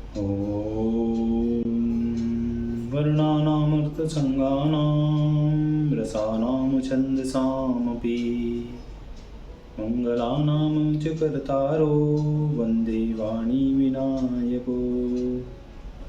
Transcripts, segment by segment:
ॐ वर्णानामर्थसङ्गानां रसानां छन्दसामपि मङ्गलानां च कर्तारो वन्दे वाणी विनायको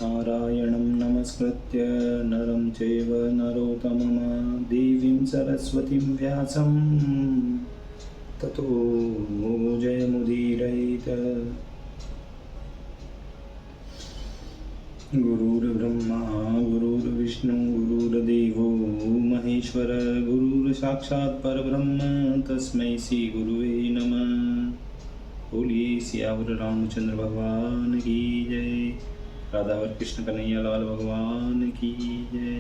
नारायणं नमस्कृत्य नरं चैव नरोत्तमं देवीं सरस्वतीं व्यासं ततो जयमुदीरयेत्। गुरुर्ब्रह्मा गुरुर्विष्णु गुरुर्देवो महेश्वर गुरुर्साक्षात् परब्रह्म तस्मै श्री गुरुवे नमः। बोलिए सियावर रामचंद्र भगवान की जय, राधा और कृष्ण कन्हैया लाल भगवान की जय,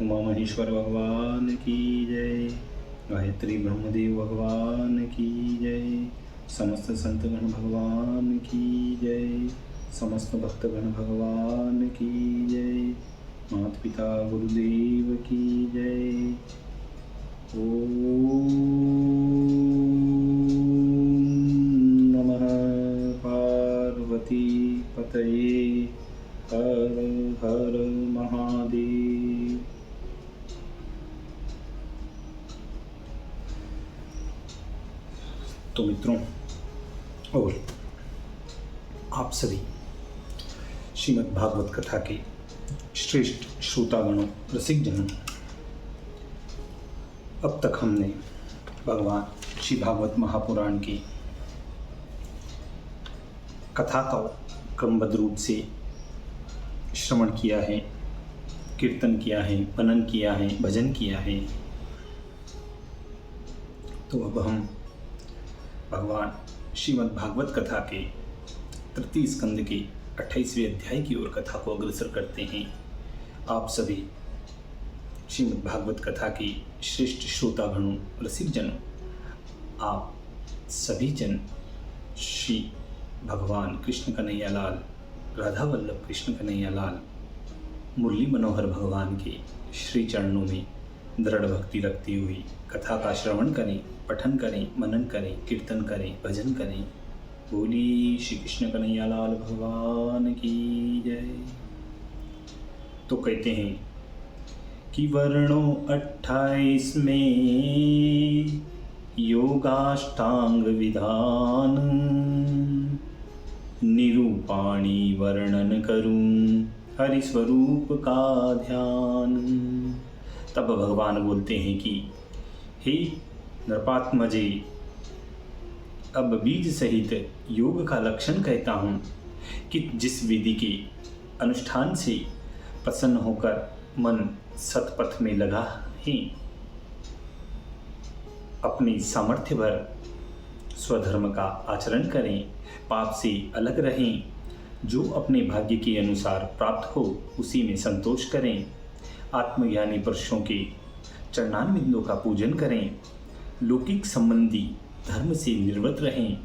उमा महेश्वर भगवान की जय, गायत्री ब्रह्मदेव भगवान की जय, समस्त संतगण भगवान की जय, समस्त भक्तगण भगवान की जय, माता पिता गुरुदेव की जय। ओम नमः पार्वती पतये हर हर महादेव। तो मित्रों और आप सभी श्रीमद् भागवत कथा के श्रेष्ठ श्रोतागणों रसिक जनों, अब तक हमने भगवान श्री भागवत महापुराण की कथा का क्रमबद्ध रूप से श्रवण किया है, कीर्तन किया है, मनन किया है, भजन किया है। तो अब हम भगवान श्रीमद् भागवत कथा के तृतीय स्कंद के 28वें अध्याय की ओर कथा को अग्रसर करते हैं। आप सभी श्रीमद् भागवत कथा की श्रेष्ठ श्रोतागणों रसिक जनों, आप सभी जन श्री भगवान कृष्ण कन्हैया लाल, राधा वल्लभ कृष्ण कन्हैया लाल, मुरली मनोहर भगवान के श्री चरणों में दृढ़ भक्ति रखती हुई कथा का श्रवण करें, पठन करें, मनन करें, कीर्तन करें, भजन करें। बोली श्री कृष्ण कन्हैया लाल भगवान की जय। तो कहते हैं कि वर्णों 28 में योगाष्टांग विधान, निरूपाणी वर्णन करूं हरि स्वरूप का ध्यान। तब भगवान बोलते हैं कि हे नरपात्मजे, अब बीज सहित योग का लक्षण कहता हूँ कि जिस विधि के अनुष्ठान से प्रसन्न होकर मन सतपथ में लगा है, अपनी सामर्थ्य भर स्वधर्म का आचरण करें, पाप से अलग रहें, जो अपने भाग्य के अनुसार प्राप्त हो उसी में संतोष करें, आत्मज्ञानी पुरुषों के चरणारविंदों का पूजन करें, लौकिक संबंधी धर्म से निर्वृत्त रहें,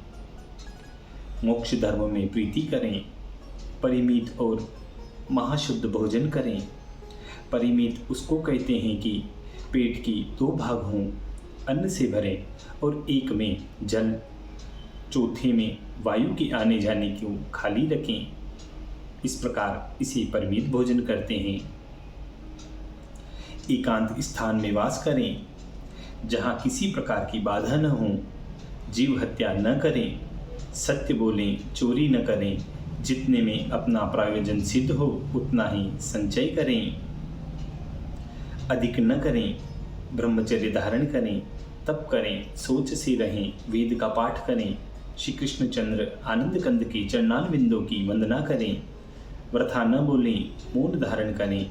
मोक्ष धर्म में प्रीति करें, परिमित और महाशुद्ध भोजन करें। परिमित उसको कहते हैं कि पेट की 2 भाग हों, अन्न से भरें और एक में जल, चौथे में वायु के आने जाने को खाली रखें। इस प्रकार इसे परिमित भोजन करते हैं। एकांत स्थान में वास करें, जहाँ किसी प्रकार की बाधा न हो, जीव हत्या न करें, सत्य बोलें, चोरी न करें, जितने में अपना प्रयोजन सिद्ध हो उतना ही संचय करें, अधिक न करें, ब्रह्मचर्य धारण करें, तप करें, सोच से रहें, वेद का पाठ करें, श्री कृष्णचंद्र आनंद कंद के चरणारविंदों की वंदना करें, वृथा न बोलें, मौन धारण करें,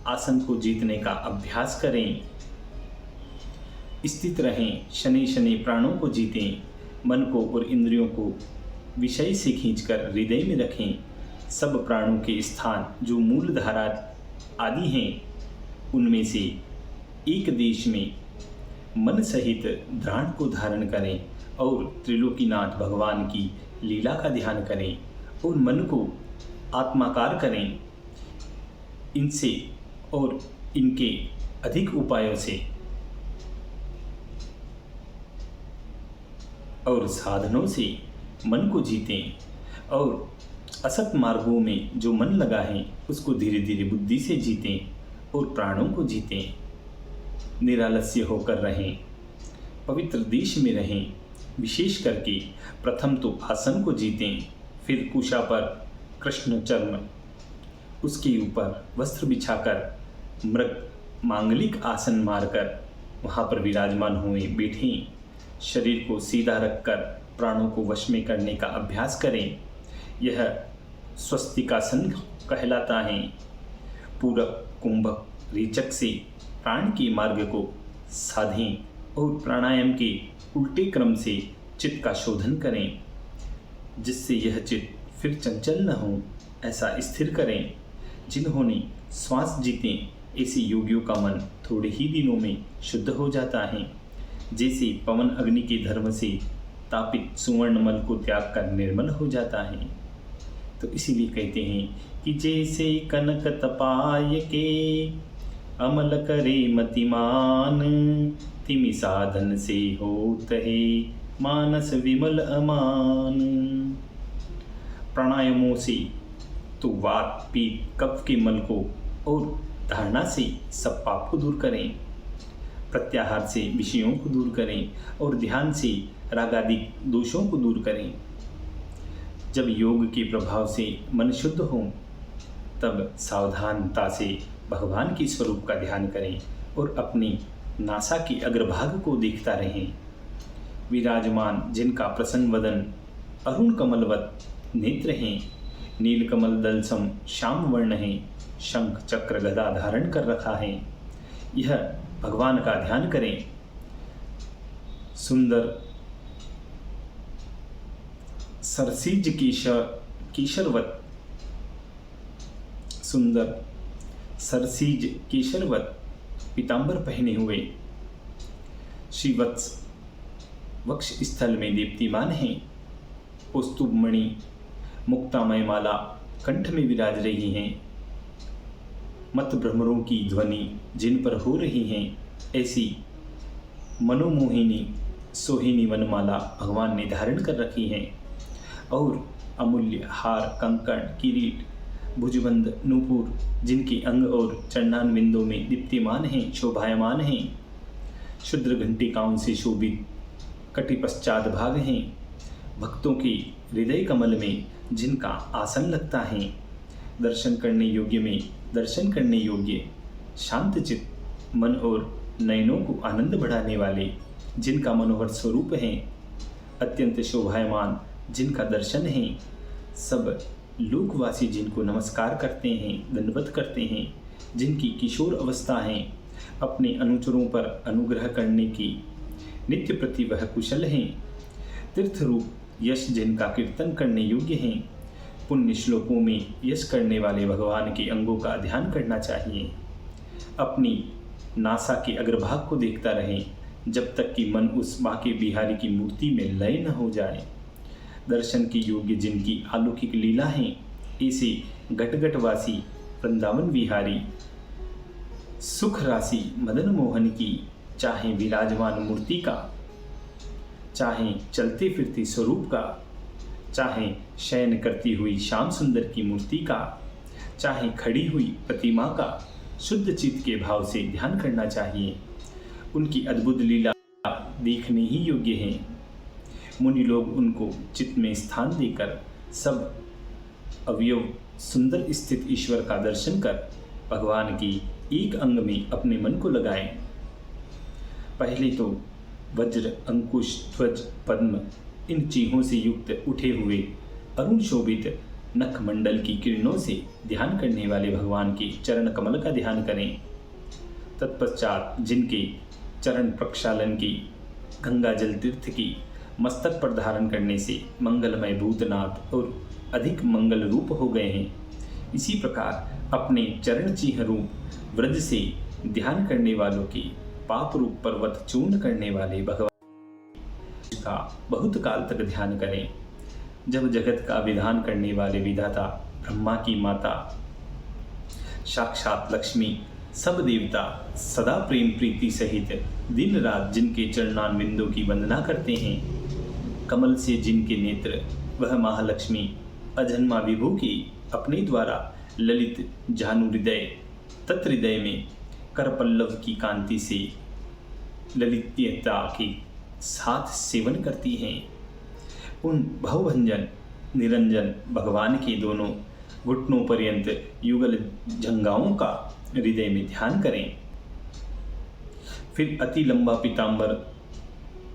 आसन को जीतने का अभ्यास करें, स्थित रहें, शनि शनि प्राणों को जीतें, मन को और इंद्रियों को विषय से खींचकर हृदय में रखें। सब प्राणों के स्थान जो मूल धारा आदि हैं, उनमें से एक देश में मन सहित ध्यान को धारण करें और त्रिलोकीनाथ भगवान की लीला का ध्यान करें और मन को आत्माकार करें। इनसे और इनके अधिक उपायों से और साधनों से मन को जीतें और असत मार्गों में जो मन लगा है उसको धीरे धीरे बुद्धि से जीतें और प्राणों को जीतें। निरालस्य होकर रहें, पवित्र देश में रहें। विशेष करके प्रथम तो आसन को जीतें, फिर कुशा पर कृष्ण चर्म, उसके ऊपर वस्त्र बिछाकर मृग मांगलिक आसन मारकर वहाँ पर विराजमान हुए बैठें। शरीर को सीधा रखकर प्राणों को वश में करने का अभ्यास करें। यह स्वस्तिकासन कहलाता है। पूरक कुंभक रेचक से प्राण के मार्ग को साधें और प्राणायाम के उल्टे क्रम से चित्त का शोधन करें, जिससे यह चित्त फिर चंचल न हो, ऐसा स्थिर करें। जिन्होंने श्वास जीते ऐसे योगियों का मन थोड़े ही दिनों में शुद्ध हो जाता है। जैसे पवन अग्नि के धर्म से तापित सुवर्ण मल को त्याग कर निर्मल हो जाता है। तो इसीलिए कहते हैं कि जैसे कनक तपाय के अमल करे मतिमान, तिमि साधन से होत है मानस विमल अमान। प्राणायामों से तो वात पीत कफ के मल को और धारणा से सब पाप को दूर करें, प्रत्याहार से विषयों को दूर करें और ध्यान से रागादिक दोषों को दूर करें। जब योग के प्रभाव से मन शुद्ध हो तब सावधानता से भगवान के स्वरूप का ध्यान करें और अपनी नासा के अग्रभाग को देखता रहें। विराजमान जिनका प्रसन्न वदन अरुण कमलवत नेत्र हैं, नीलकमल दल सम श्याम वर्ण है, शंख चक्र गदा धारण कर रखा है, यह भगवान का ध्यान करें। सुंदर सरसीज केशरवत, सुंदर सरसीज केशरवत पीतांबर पहने हुए श्रीवत्स वक्ष स्थल में दीप्तिमान हैं। कौस्तुभ मणि मुक्तामय माला कंठ में विराज रही हैं। मत भ्रमरों की ध्वनि जिन पर हो रही हैं, ऐसी मनोमोहिनी सोहिनी वनमाला भगवान ने धारण कर रखी हैं। और अमूल्य हार कंकण किरीट भुजबंद नूपुर जिनके अंग और चरणान बिंदों में दीप्तिमान हैं, शोभायमान हैं। शुद्र घंटिकाओं से शोभित कटि पश्चात भाग हैं। भक्तों के हृदय कमल में जिनका आसन लगता है, दर्शन करने योग्य में दर्शन करने योग्य, शांत चित्त मन और नयनों को आनंद बढ़ाने वाले जिनका मनोहर स्वरूप है, अत्यंत शोभायमान जिनका दर्शन है, सब लोकवासी जिनको नमस्कार करते हैं, दंडवत करते हैं, जिनकी किशोर अवस्था है, अपने अनुचरों पर अनुग्रह करने की नित्य प्रति वह कुशल हैं, तीर्थ रूप यश जिनका कीर्तन करने योग्य हैं, पुण्य श्लोकों में यश करने वाले भगवान के अंगों का ध्यान करना चाहिए। अपनी नासा के अग्रभाग को देखता रहें जब तक कि मन उस बांके बिहारी की मूर्ति में लय न हो जाए। दर्शन के योग्य जिनकी अलौकिक लीला है, ऐसे घटघटवासी वृंदावन विहारी सुख राशि मदन मोहन की, चाहे विराजमान मूर्ति का, चाहे चलते फिरते स्वरूप का, चाहे शयन करती हुई श्याम सुंदर की मूर्ति का, चाहे खड़ी हुई प्रतिमा का, शुद्ध चित्त के भाव से ध्यान करना चाहिए। उनकी अद्भुत लीला देखने ही योग्य है। मुनि लोग उनको चित्त में स्थान देकर सब अवयव सुंदर स्थित ईश्वर का दर्शन कर भगवान की एक अंग में अपने मन को लगाएं। पहले तो वज्र अंकुश ध्वज पद्म इन चीहों से युक्त उठे हुए अरुण शोभित नख मंडल की किरणों से ध्यान करने वाले भगवान के चरण कमल का ध्यान करें। तत्पश्चात जिनके चरण प्रक्षालन की गंगा जल तीर्थ की मस्तक पर धारण करने से मंगलमय भूतनाथ और अधिक मंगल रूप हो गए हैं, इसी प्रकार अपने चरण चिन्ह रूप व्रज से ध्यान करने वालों की पाप रूप पर्वत चूर्ण करने वाले भगवान का बहुत काल तक ध्यान करें। जब जगत का विधान करने वाले विधाता ब्रह्मा की माता साक्षात लक्ष्मी सब देवता सदा प्रेम प्रीति सहित दिन रात जिनके चरणान बिंदों की वंदना करते हैं, कमल से जिनके नेत्र वह महालक्ष्मी अजन्मा विभु की अपने द्वारा ललित जानु हृदय तत्हृदय में कर पल्लव की कांति से ललित्यता के साथ सेवन करती हैं। उन भवभंजन निरंजन भगवान के दोनों घुटनों पर्यंत युगल जंगाओं का हृदय में ध्यान करें। फिर अति लंबा पीतांबर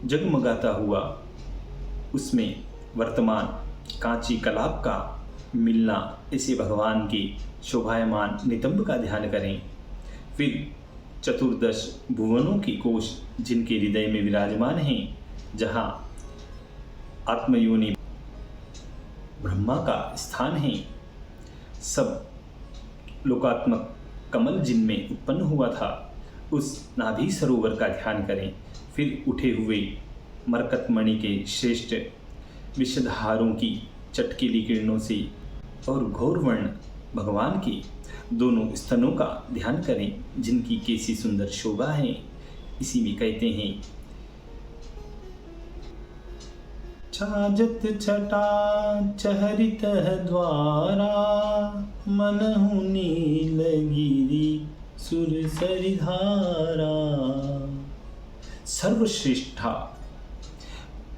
जगमगाता हुआ उसमें वर्तमान कांची कलाप का मिलना, ऐसे भगवान के शोभायमान नितंब का ध्यान करें। फिर चतुर्दश भुवनों की कोश जिनके हृदय में विराजमान हैं, जहाँ आत्मयोनि ब्रह्मा का स्थान है, सब लोकात्मक कमल जिनमें उत्पन्न हुआ था, उस नाभि सरोवर का ध्यान करें। फिर उठे हुए मरकतमणि के श्रेष्ठ विषधारों की चटकीली किरणों से और घोर वर्ण भगवान के दोनों स्तनों का ध्यान करें, जिनकी कैसी सुंदर शोभा है। इसी में कहते हैं, छाजत छटा चहरित द्वारा मनहु नीलगिरी सुरसरिधारा। सर्वश्रेष्ठा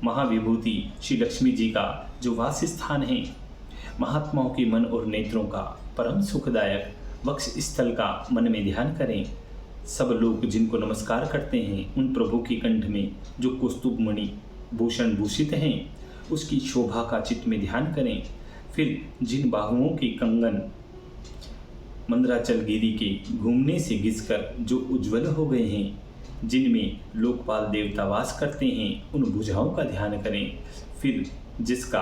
महाविभूति श्री लक्ष्मी जी का जो वास स्थान है, महात्माओं के मन और नेत्रों का परम सुखदायक वक्ष स्थल का मन में ध्यान करें। सब लोग जिनको नमस्कार करते हैं, उन प्रभु के कंठ में जो कौस्तुभ मणि भूषण भूषित हैं, उसकी शोभा का चित्त में ध्यान करें। फिर जिन बाहुओं के कंगन मंदराचल गिरी के घूमने से घिसकर जो उज्जवल हो गए हैं, जिनमें लोकपाल देवता वास करते हैं, उन भुजाओं का ध्यान करें। फिर जिसका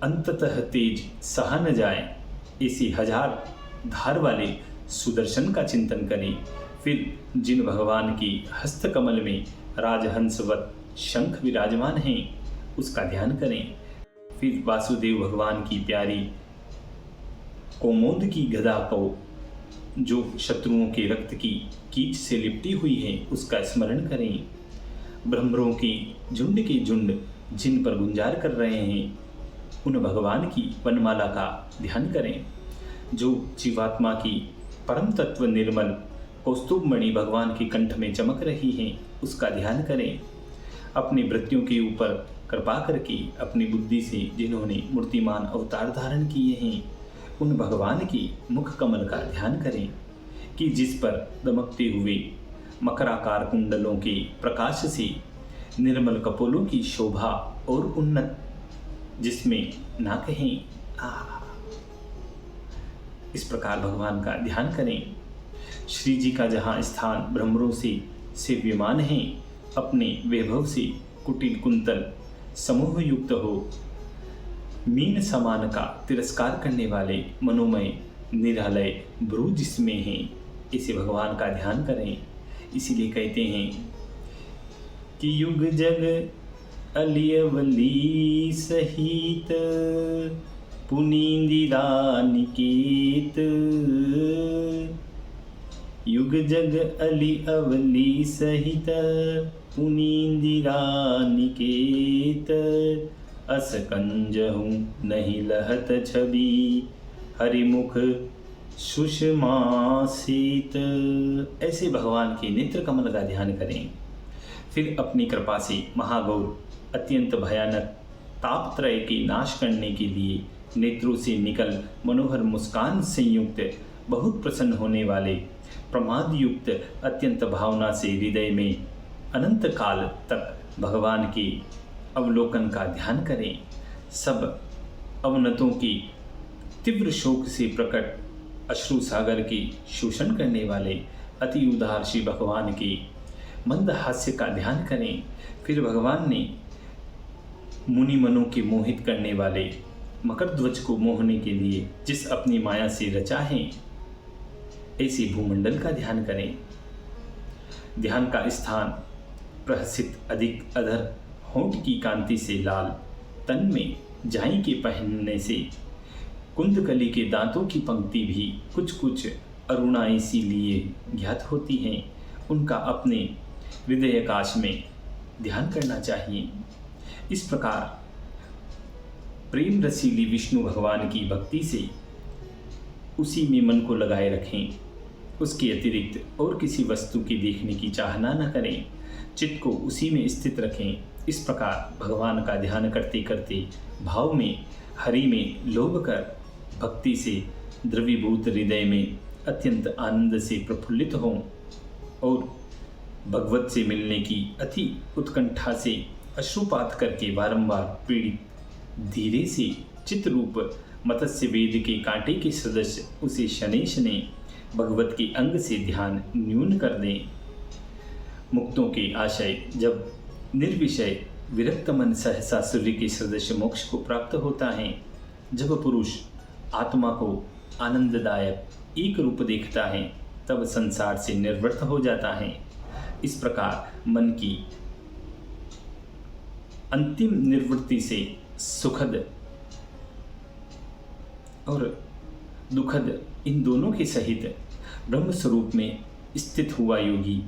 अंततः तेज सहा न जाए, ऐसी हजार धार वाले सुदर्शन का चिंतन करें। फिर जिन भगवान की हस्तकमल में राजहंसवत शंख विराजमान हैं, उसका ध्यान करें। फिर वासुदेव भगवान की प्यारी कोमोद की गदा को जो शत्रुओं के रक्त की कीच से लिपटी हुई है, उसका स्मरण करें। ब्रह्मरों की झुंड के झुंड जिन पर गुंजार कर रहे हैं, उन भगवान की वनमाला का ध्यान करें। जो जीवात्मा की परम तत्व निर्मल कौस्तुभ मणि भगवान के कंठ में चमक रही है, उसका ध्यान करें। अपने वृत्तियों के ऊपर कृपा करके अपनी बुद्धि से जिन्होंने मूर्तिमान अवतार धारण किए हैं, उन भगवान की मुख कमल का ध्यान करें कि जिस पर दमकते हुए मकराकार कुंडलों के प्रकाश से निर्मल कपोलों की शोभा और उन्नत, जिसमें ना कहें इस प्रकार भगवान का ध्यान करें। श्री जी का जहाँ स्थान भ्रमरों से सेव्यमान है, अपने वैभव से कुटिल कुंतल समूह युक्त हो, मीन समान का तिरस्कार करने वाले मनोमय निरालय भ्रू जिसमें है, इसे भगवान का ध्यान करें। इसीलिए कहते हैं कि युग जग अलियवली सहित पुनींदिरा निकेत। युग जग अली अवली सहित पुनींदिरा निकेत। अस कंजहूँ नहीं लहत छवि हरिमुख सुषमा सीत। ऐसे भगवान के नेत्र कमल का ध्यान करें। फिर अपनी कृपा से महागौर अत्यंत भयानक तापत्रय के नाश करने के लिए नेत्रों से निकल मनोहर मुस्कान संयुक्त बहुत प्रसन्न होने वाले प्रमाद युक्त अत्यंत भावना से हृदय में अनंत काल तक भगवान के अवलोकन का ध्यान करें। सब अवनतों की तीव्र शोक से प्रकट अश्रु सागर की शोषण करने वाले अति उदार श्री भगवान के मंद हास्य का ध्यान करें। फिर भगवान ने मुनि मनों के मोहित करने वाले मकर ध्वज को मोहने के लिए जिस अपनी माया से रचा है, ऐसे भूमंडल का ध्यान करें। ध्यान का स्थान प्रहसित अधिक अधर होंठ की कांति से लाल, तन में जाई के पहनने से कुंदकली के दांतों की पंक्ति भी कुछ कुछ अरुणा इसीलिए ज्ञात होती हैं, उनका अपने हृदयाकाश में ध्यान करना चाहिए। इस प्रकार प्रेम रसीली विष्णु भगवान की भक्ति से उसी में मन को लगाए रखें। उसके अतिरिक्त और किसी वस्तु की देखने की चाहना न करें। चित्त को उसी में स्थित रखें। इस प्रकार भगवान का ध्यान करते करते भाव में, हरि में लोभ कर भक्ति से द्रवीभूत हृदय में अत्यंत आनंद से प्रफुल्लित हों और भगवत से मिलने की अति उत्कंठा से अश्रुपात करके बारंबार पीड़ित धीरे से चित्त रूप मत्स्य वेद के कांटे के सदस्य उसे शनै शनै भगवत के अंग से ध्यान न्यून कर दें। मुक्तों के आशय जब निर्विषय विरक्त मन सहसा सूर्य के सदस्य मोक्ष को प्राप्त होता है। जब पुरुष आत्मा को आनंददायक एक रूप देखता है तब संसार से निर्वृत्त हो जाता है। इस प्रकार मन की अंतिम निवृत्ति से सुखद और दुखद इन दोनों के सहित ब्रह्म स्वरूप में स्थित हुआ योगी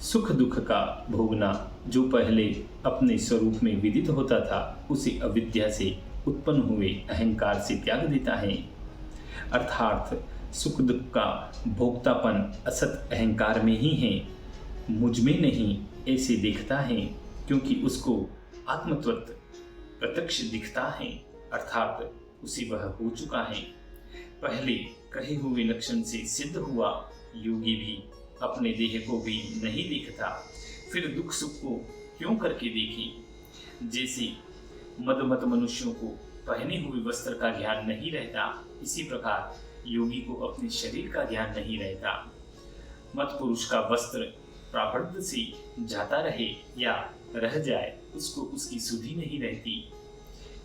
सुख दुख का भोगना जो पहले अपने स्वरूप में विदित होता था उसे अविद्या से उत्पन्न हुए अहंकार से त्याग देता है। अर्थात सुख दुख का भोक्तापन असत अहंकार में ही है, मुझ में नहीं ऐसे दिखता है, क्योंकि उसको आत्मतत्व प्रत्यक्ष दिखता है, अर्थात उसी वह हो चुका है। पहले कहे हुए लक्षण से सिद्ध हुआ योगी भी अपने देह को भी नहीं देखता, फिर दुख सुख को क्यों करके देखे। जैसे मदमत मनुष्यों को पहने हुए वस्त्र का ज्ञान नहीं रहता, इसी प्रकार योगी को अपने शरीर का ज्ञान नहीं रहता। मत पुरुष का वस्त्र प्रारब्ध से जाता रहे या रह जाए, उसको उसकी सुधि नहीं रहती।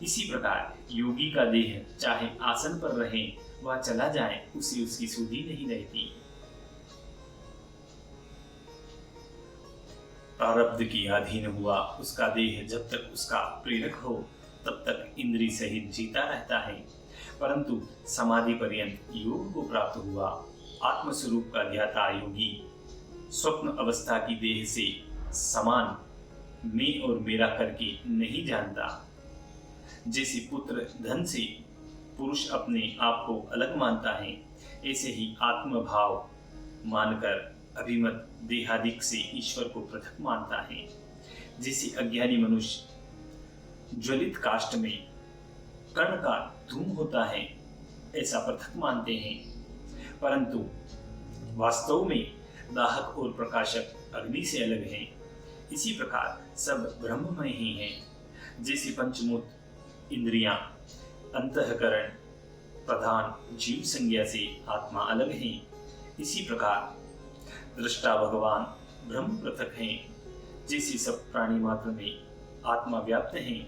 इसी प्रकार योगी का देह चाहे आसन पर रहे व चला जाए, उसे उसकी सुधि नहीं रहती। प्रारब्ध की अधीन हुआ उसका देह जब तक उसका प्रेरक हो तब तक इंद्रिय सहित जीता रहता है, परंतु समाधि पर्यंत योग को प्राप्त हुआ आत्मस्वरूप का ज्ञाता योगी स्वप्न अवस्था की देह से समान मैं और मेरा करके नहीं जानता। जैसे पुत्र धन से पुरुष अपने आप को अलग मानता है, ऐसे ही आत्मभाव मानकर अभिमत देहादिक से ईश्वर को पृथक मानता है। जैसे अज्ञानी मनुष्य ज्वलित काष्ठ में कर्ण का धूम होता है, ऐसा पृथक मानते हैं, परंतु वास्तव में दाहक और प्रकाशक अग्नि से अलग हैं। इसी प्रकार सब ब्रह्ममय ही हैं। जैसे पंचभूत इंद्रियां, अंतःकरण प्रधान जीव संज्ञा से आत्मा अलग है, इसी प्रकार दृष्टा भगवान ब्रह्म पृथक हैं। जैसे सब प्राणी मात्र में आत्मा व्याप्त है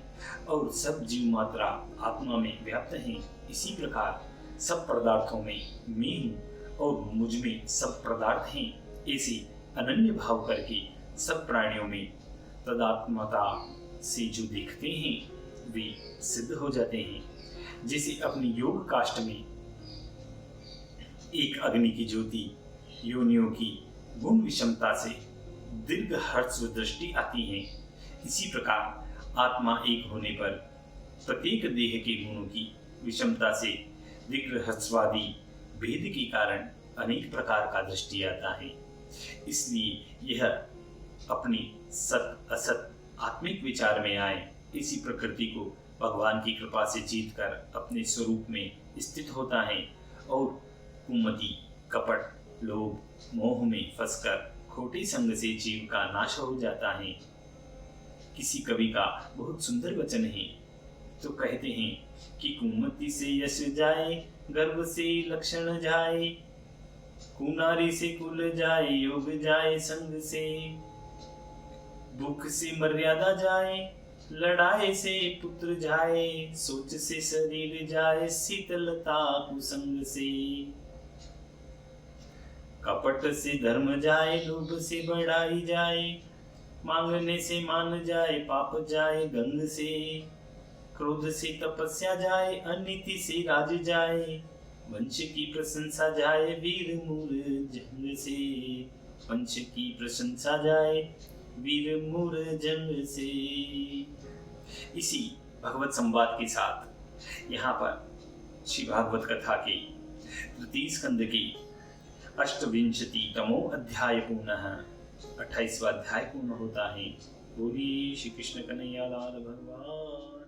और सब जीव मात्रा आत्मा में व्याप्त है, इसी प्रकार सब पदार्थों में मैं हूँ और मुझ में सब पदार्थ हैं। ऐसे अनन्य भाव करके सब प्राणियों में तदात्मता से जो देखते हैं वे सिद्ध हो जाते हैं। जैसे अपनी योग काष्ठ में एक अग्नि की ज्योति योनियों की गुण विषमता से दीर्घ हर्ष दृष्टि आती है, इसी प्रकार आत्मा एक होने पर प्रत्येक देह के गुणों की विषमता से दीर्घ हर्षवादी भेद के कारण अनेक प्रकार का दृष्टि आता है। इसलिए यह अपनी सत असत आत्मिक विचार में आए, इसी प्रकृति को भगवान की कृपा से जीतकर अपने स्वरूप में स्थित होता है और कुमति कपट लोभ मोह में फंसकर खोटे संग से जीव का नाश हो जाता है। किसी कवि का बहुत सुंदर वचन है, तो कहते हैं कि कुमति से यश जाए, गर्व से लक्षण जाए, कुनारी से कुल जाए, योग जाए संग से, भूख से मर्यादा जाए, लड़ाई से पुत्र जाए, सोच से शरीर जाए, शीतलता कुसंग से, कपट से धर्म जाए, लोभ से बढ़ाई जाए, मांगने से मान जाए, पाप जाए गंध से, क्रोध से तपस्या जाए, अनीति से राज जाए, वंश की प्रशंसा जाए, वीर मूर जंग से, वंश की प्रशंसा जाए, वीर मूर जंग से। इसी भगवत संवाद के साथ यहाँ पर श्री भागवत कथा के तृतीय स्कंद की 28तमो अध्याय पुनः 28वां अध्याय पूर्ण होता है। बोलिए श्री कृष्ण कन्हैया लाल भगवान